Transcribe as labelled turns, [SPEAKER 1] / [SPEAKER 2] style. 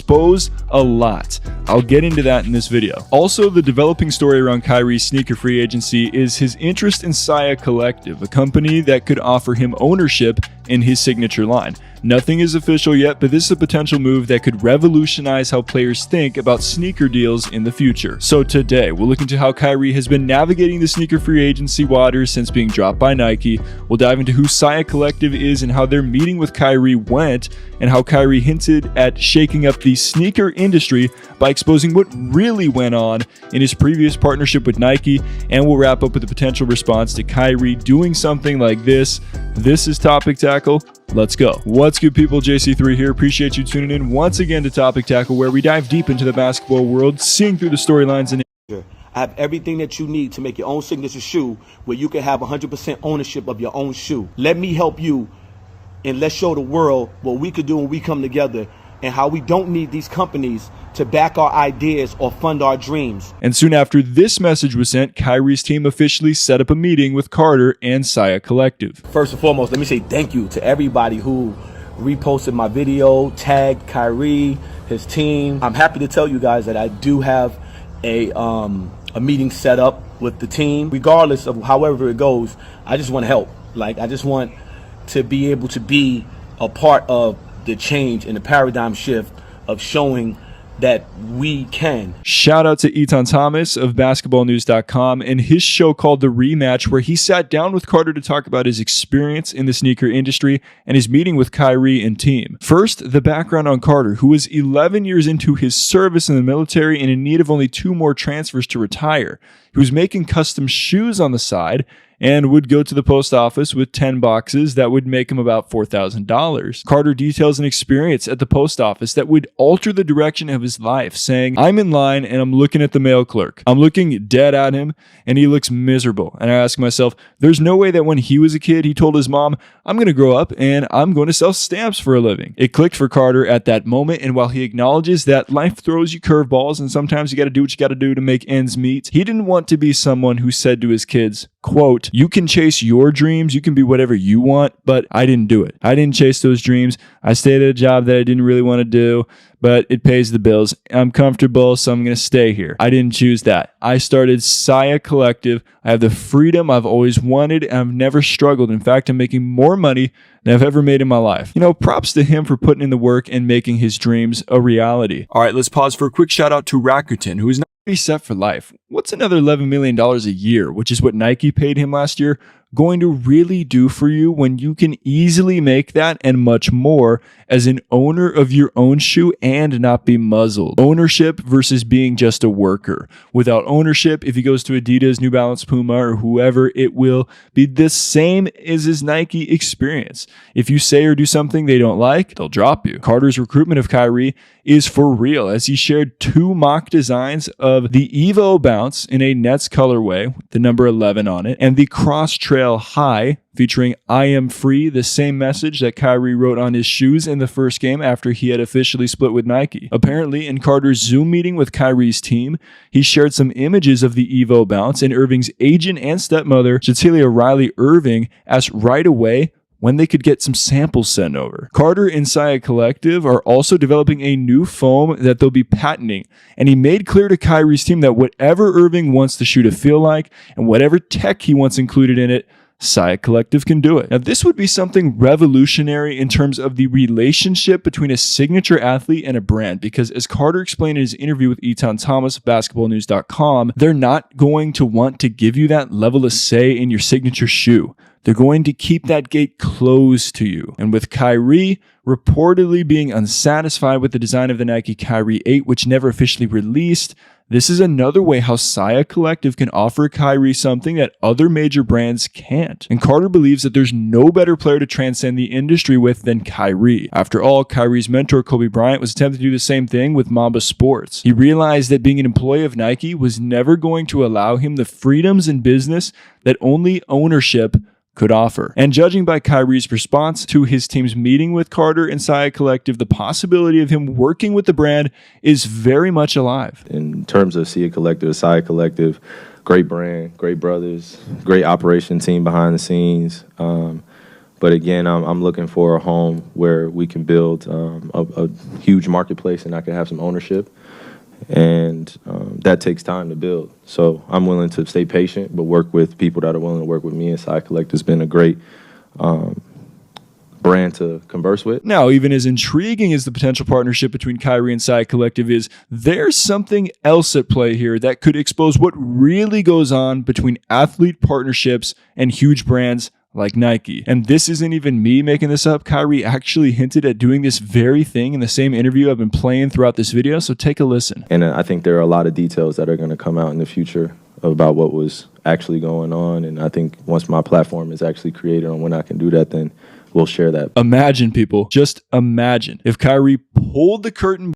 [SPEAKER 1] expose a lot. I'll get into that in this video. Also, the developing story around Kyrie's sneaker free agency is his interest in Sia Collective, a company that could offer him ownership in his signature line. Nothing is official yet, but this is a potential move that could revolutionize how players think about sneaker deals in the future. So today, we'll look into how Kyrie has been navigating the sneaker free agency waters since being dropped by Nike. We'll dive into who Sia Collective is and how their meeting with Kyrie went, and how Kyrie hinted at shaking up the sneaker industry by exposing what really went on in his previous partnership with Nike, and we'll wrap up with a potential response to Kyrie doing something like this. This is Topic Tackle. Let's go. What's good, people? JC3 here. Appreciate you tuning in once again to Topic Tackle, where we dive deep into the basketball world, seeing through the storylines and
[SPEAKER 2] I have everything that you need to make your own signature shoe where you can have 100% ownership of your own shoe. Let me help you, and let's show the world what we could do when we come together, and how we don't need these companies to back our ideas or fund our dreams.
[SPEAKER 1] And soon after this message was sent, Kyrie's team officially set up a meeting with Carter and Sia Collective.
[SPEAKER 2] First and foremost, let me say thank you to everybody who reposted my video, tagged Kyrie, his team. I'm happy to tell you guys that I do have a meeting set up with the team. Regardless of however it goes, I just want to help. I just want to be able to be a part of the change and the paradigm shift of showing that we can.
[SPEAKER 1] Shout out to Etan Thomas of basketballnews.com and his show called The Rematch, where he sat down with Carter to talk about his experience in the sneaker industry and his meeting with Kyrie and team. First, the background on Carter, who was 11 years into his service in the military and in need of only 2 more transfers to retire. He was making custom shoes on the side and would go to the post office with 10 boxes that would make him about $4,000. Carter details an experience at the post office that would alter the direction of his life, saying, "I'm in line and I'm looking at the mail clerk. I'm looking dead at him and he looks miserable. And I ask myself, there's no way that when he was a kid, he told his mom, I'm going to grow up and I'm going to sell stamps for a living." It clicked for Carter at that moment, and while he acknowledges that life throws you curveballs and sometimes you got to do what you got to do to make ends meet, he didn't want to be someone who said to his kids, quote, "You can chase your dreams, you can be whatever you want, but I didn't do it. I didn't chase those dreams. I stayed at a job that I didn't really want to do, but it pays the bills. I'm comfortable, so I'm going to stay here. I didn't choose that. I started Sia Collective. I have the freedom I've always wanted, and I've never struggled. In fact, I'm making more money than I've ever made in my life." You know, props to him for putting in the work and making his dreams a reality. All right, let's pause for a quick shout out to Rakuten, who is not set for life. What's another $11 million a year, which is what Nike paid him last year, going to really do for you when you can easily make that and much more as an owner of your own shoe and not be muzzled? Ownership versus being just a worker. Without ownership, if he goes to Adidas, New Balance, Puma, or whoever, it will be the same as his Nike experience. If you say or do something they don't like, they'll drop you. Carter's recruitment of Kyrie is for real, as he shared 2 mock designs of the Evo Bounce in a Nets colorway with the number 11 on it, and the Cross Trail High featuring "I am free," the same message that Kyrie wrote on his shoes in the first game after he had officially split with Nike. Apparently, in Carter's Zoom meeting with Kyrie's team, he shared some images of the Evo Bounce, and Irving's agent and stepmother, Cecilia Riley Irving, asked right away when they could get some samples sent over. Carter and Sia Collective are also developing a new foam that they'll be patenting, and he made clear to Kyrie's team that whatever Irving wants the shoe to feel like and whatever tech he wants included in it, Sia Collective can do it. Now, this would be something revolutionary in terms of the relationship between a signature athlete and a brand, because as Carter explained in his interview with Etan Thomas of basketballnews.com, they're not going to want to give you that level of say in your signature shoe. They're going to keep that gate closed to you. And with Kyrie reportedly being unsatisfied with the design of the Nike Kyrie 8, which never officially released, this is another way how Sia Collective can offer Kyrie something that other major brands can't. And Carter believes that there's no better player to transcend the industry with than Kyrie. After all, Kyrie's mentor Kobe Bryant was attempting to do the same thing with Mamba Sports. He realized that being an employee of Nike was never going to allow him the freedoms in business that only ownership could offer. And judging by Kyrie's response to his team's meeting with Carter and Sia Collective, the possibility of him working with the brand is very much alive.
[SPEAKER 3] In terms of Sia Collective, great brand, great brothers, great operation team behind the scenes. But again, I'm looking for a home where we can build a huge marketplace and I can have some ownership. And that takes time to build. So I'm willing to stay patient, but work with people that are willing to work with me. And Sia Collective has been a great brand to converse with.
[SPEAKER 1] Now, even as intriguing as the potential partnership between k.Irving and Sia Collective is, there's something else at play here that could expose what really goes on between athlete partnerships and huge brands like Nike. And this isn't even me making this up. k.Irving actually hinted at doing this very thing in the same interview I've been playing throughout this video, so take a listen.
[SPEAKER 3] And I think there are a lot of details that are going to come out in the future about what was actually going on. And I think once my platform is actually created on when I can do that, then we'll share that.
[SPEAKER 1] Imagine, people, just imagine if k.Irving pulled the curtain